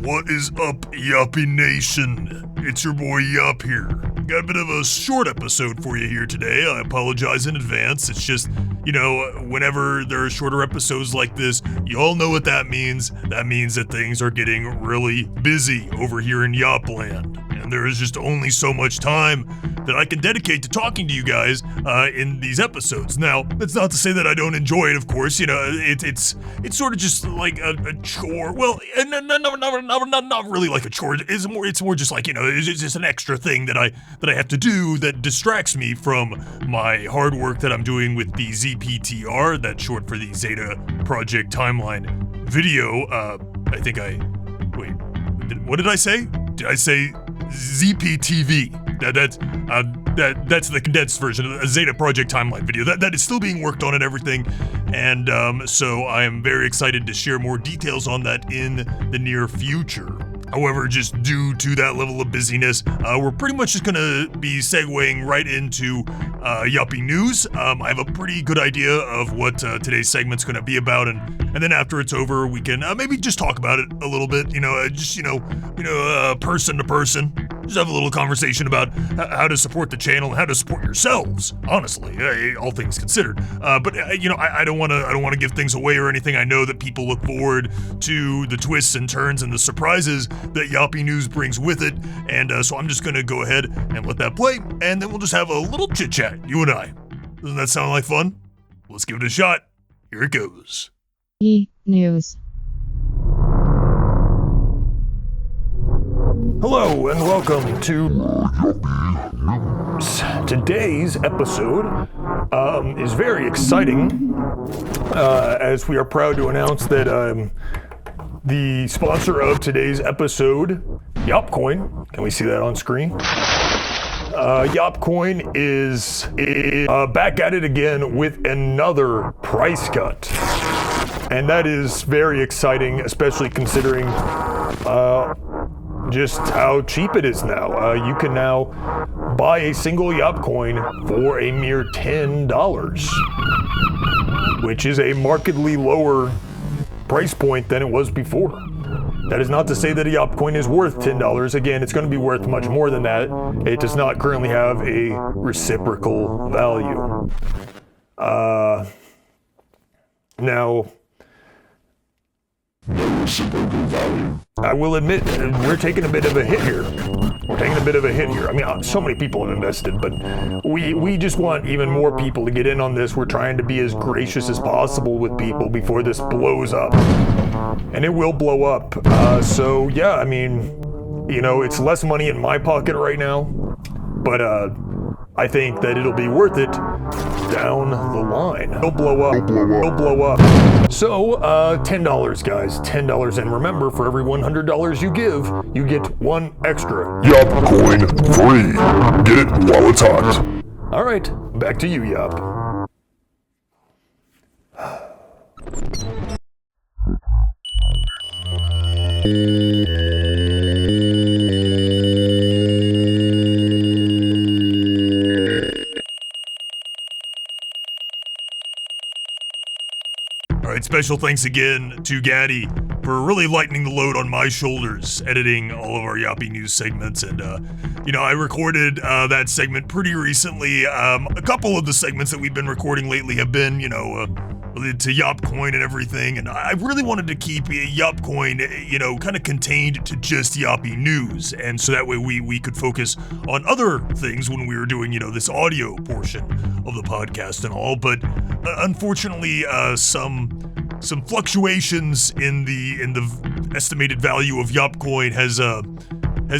What is up, Yoppie Nation? It's your boy Yop here. Got a bit of a short episode for you here today. I apologize in advance. It's just, whenever there are shorter episodes like this, you all know what that means. That means that things are getting really busy over here in Yopland. And there is just only so much time that I can dedicate to talking to you guys in these episodes. Now, that's not to say that I don't enjoy it, of course. It's sort of just like a chore. Well, not really like a chore. It's more just like, it's just an extra thing that I have to do that distracts me from my hard work that I'm doing with the ZPTR. That's short for the Zeta Project Timeline video. What did I say? Did I say ZPTV? That's the condensed version of the Zeta Project Timeline video. That is still being worked on and everything, and so I am very excited to share more details on that in the near future. However, just due to that level of busyness, we're pretty much just gonna be segueing right into Yoppie news. I have a pretty good idea of what today's segment's gonna be about, and then after it's over, we can maybe just talk about it a little bit. Person to person. Just have a little conversation about how to support the channel and how to support yourselves. Honestly, all things considered. But I don't want to give things away or anything. I know that people look forward to the twists and turns and the surprises that Yoppie News brings with it, and so I'm just gonna go ahead and let that play, and then we'll just have a little chit chat, you and I. Doesn't that sound like fun? Let's give it a shot. Here it goes. News. Hello and welcome to Yoppie News. Today's episode is very exciting, as we are proud to announce that the sponsor of today's episode, Yop Coin, can we see that on screen? Yop Coin is back at it again with another price cut. And that is very exciting, especially considering just how cheap it is now. You can now buy a single Yop Coin for a mere $10, which is a markedly lower price point than it was before. That is not to say that a Yop Coin is worth $10. Again, it's going to be worth much more than that. It does not currently have a reciprocal value. Now, I will admit, we're taking a bit of a hit here. I mean, so many people have invested, but we just want even more people to get in on this. We're trying to be as gracious as possible with people before this blows up. And it will blow up. So yeah, I mean, it's less money in my pocket right now, but I think that it'll be worth it down the line. It'll blow up. So, $10, guys. $10. And remember, for every $100 you give, you get one extra Yop Coin free. Get it while it's hot. All right, back to you, Yop. Alright, special thanks again to Gaddy for really lightening the load on my shoulders, editing all of our Yoppie News segments, and I recorded that segment pretty recently. A couple of the segments that we've been recording lately have been, related to Yop Coin and everything, and I really wanted to keep Yop Coin, kind of contained to just Yoppie News, and so that way we could focus on other things when we were doing, this audio portion of the podcast and all, but unfortunately, some fluctuations in the estimated value of Yop Coin has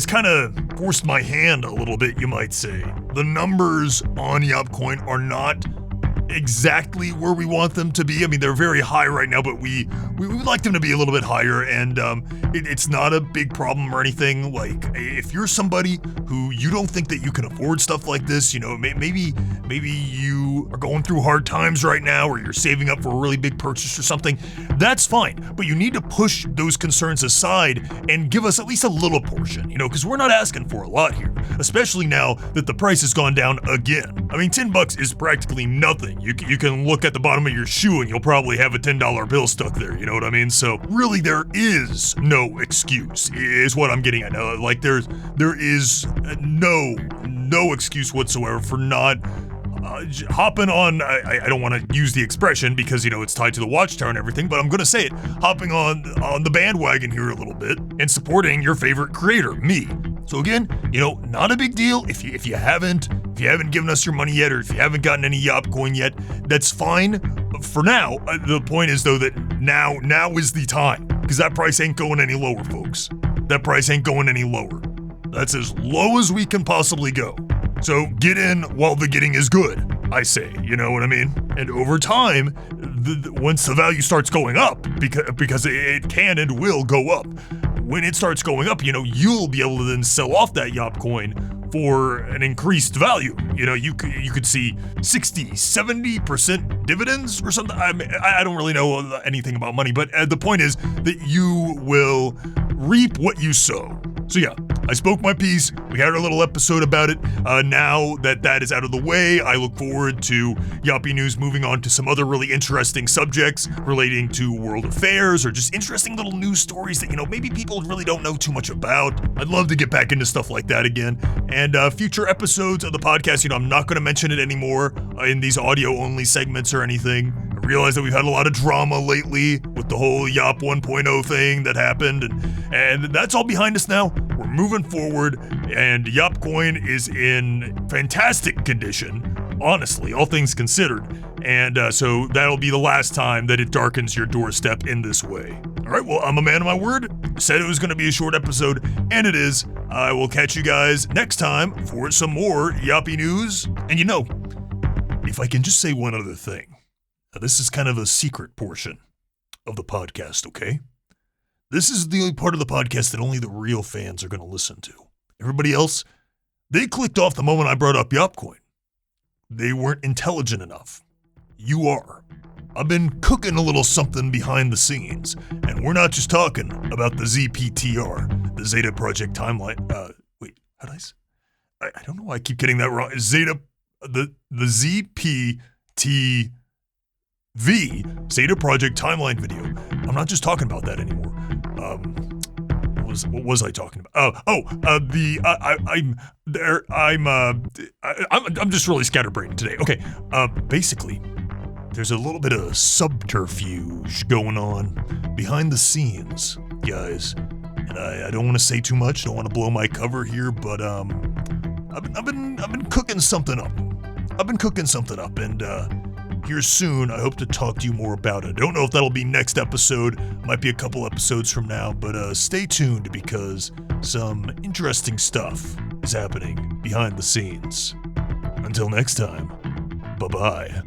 kind of forced my hand a little bit, you might say. The numbers on Yop Coin are not exactly where we want them to be. I mean, they're very high right now, but we would like them to be a little bit higher, and it's not a big problem or anything. Like, if you're somebody who you don't think that you can afford stuff like this, maybe you are going through hard times right now, or you're saving up for a really big purchase or something, that's fine, but you need to push those concerns aside and give us at least a little portion, because we're not asking for a lot here, especially now that the price has gone down again. I mean, $10 is practically nothing anything. You can look at the bottom of your shoe and you'll probably have a $10 bill stuck there, you know what I mean? So really there is no excuse, is what I'm getting at. Like there is no excuse whatsoever for not hopping on, I don't want to use the expression because, it's tied to the Watchtower and everything, but I'm going to say it, hopping on the bandwagon here a little bit and supporting your favorite creator, me. So again, not a big deal if you haven't given us your money yet, or if you haven't gotten any Yop Coin yet, that's fine. For now, the point is though that now is the time, because that price ain't going any lower, folks. That price ain't going any lower. That's as low as we can possibly go. So get in while the getting is good, I say, you know what I mean? And over time, once the value starts going up, because it can and will go up, when it starts going up, you'll be able to then sell off that Yop Coin for an increased value. You could see 60, 70% dividends or something. I don't really know anything about money, but the point is that you will reap what you sow. So yeah, I spoke my piece. We had our little episode about it. Now that is out of the way, I look forward to Yoppie News moving on to some other really interesting subjects relating to world affairs or just interesting little news stories that, maybe people really don't know too much about. I'd love to get back into stuff like that again. And future episodes of the podcast, I'm not going to mention it anymore in these audio-only segments or anything. I realize that we've had a lot of drama lately with the whole Yop 1.0 thing that happened, and that's all behind us now. We're moving forward, and Yop Coin is in fantastic condition, honestly, all things considered. And so that'll be the last time that it darkens your doorstep in this way. All right, well, I'm a man of my word. Said it was going to be a short episode, and it is. I will catch you guys next time for some more Yoppie News. And if I can just say one other thing. Now, this is kind of a secret portion of the podcast, okay? This is the only part of the podcast that only the real fans are going to listen to. Everybody else, they clicked off the moment I brought up Yop Coin. They weren't intelligent enough. You are. I've been cooking a little something behind the scenes, and we're not just talking about the ZPTR, the Zeta Project Timeline. Wait, how did I don't know why I keep getting that wrong. Zeta, the ZPTV, Zeta Project Timeline video. I'm not just talking about that anymore. What was I talking about? I'm just really scatterbrained today. Okay, basically, there's a little bit of subterfuge going on behind the scenes, guys. And I don't want to say too much. Don't want to blow my cover here, but I've been cooking something up. And here soon, I hope to talk to you more about it. I don't know if that'll be next episode. Might be a couple episodes from now, but stay tuned because some interesting stuff is happening behind the scenes. Until next time, bye-bye.